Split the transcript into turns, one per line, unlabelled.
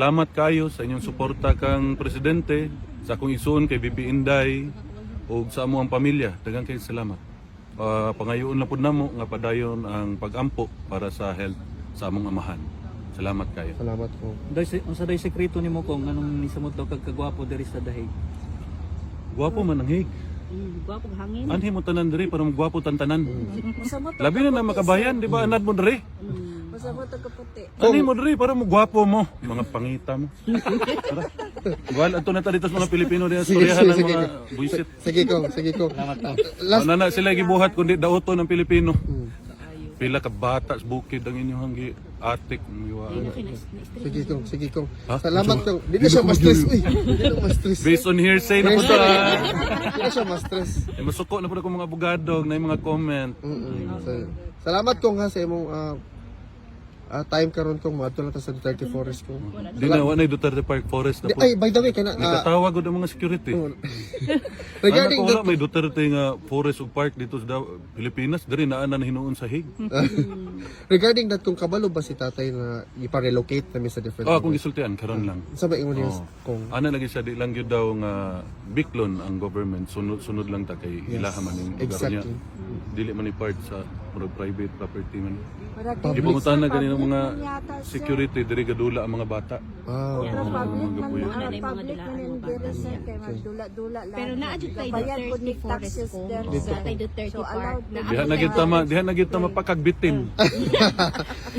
Salamat kayo sa inyong suporta kang presidente, sa akong isuon kay BP Inday ug sa amo ang pamilya. Daghang kayong salamat. Pangayoon na pud namo nga padayon ang pag-ampo para sa health sa among amahan. Salamat kayo.
Salamat ko.
Unsa day sekreto nimo kung anong nisamot daw kag kagwapo diri sa dahig?
Guwapo man ang hig.
Gwapong hangin.
Anhi mo tanan diri para magwapo tantanan.
Masamot
Labi na makabayan, di ba? Anad mo diri.
Masamot ang kaputi.
Anhi mo diri para magwapo mo. Mga pangita mo. Tara. Wal ato na ta dito sa mga Pilipino diyan storyahan ng mga buisit.
Sige ko, sige ko. Last,
Nana sila gibuhat kundi daoto ng Pilipino. Pila ka bata sa bukid ang inyong atik
sige ko, sige ko.
Ha?
Salamat ko. Di na siya ma-stress. Uy, di na ma-stress.
Based on hearsay na po
Di
ta.
na siya ma-stress.
Masuko na po ako mga abogado na yung mga comment.
Salamat ko nga sa imong time karon kong maadto lang ta sa Duterte Forest ko.
Di na, wala na Duterte Park Forest na po.
Ay, by the way, kana
Nagkatawag ko ng mga security.
regarding
Ano ko
that,
wala, may Duterte nga forest ug park dito sa Pilipinas. Dari naa na hinuon sa hig.
regarding that kung kabalo ba si tatay na ipa-relocate namin sa different
Kung gisultian, karon lang.
sa ba ingon niya
Oo.
kung
Ana lagi siya, di lang yun daw nga biklon ang government. Sunod lang ta kay ilaha man yung lugar niya.
exactly.
Dili man ni part sa private property man.
Public.
Ipungutan na ganun ang mga security, diri gadula ang mga bata.
Ah,
Public
Mga
man
gabuyo.
public man yung diri sa kay magdula-dula lang.
Pero naadyo tayo
Bayad po
Duterte
ni
Forest
taxes
ko.
there.
Sa tayo Duterte
So,
Park.
allowed
Na
Diha na gid tama, diha na gid tama pakagbitin.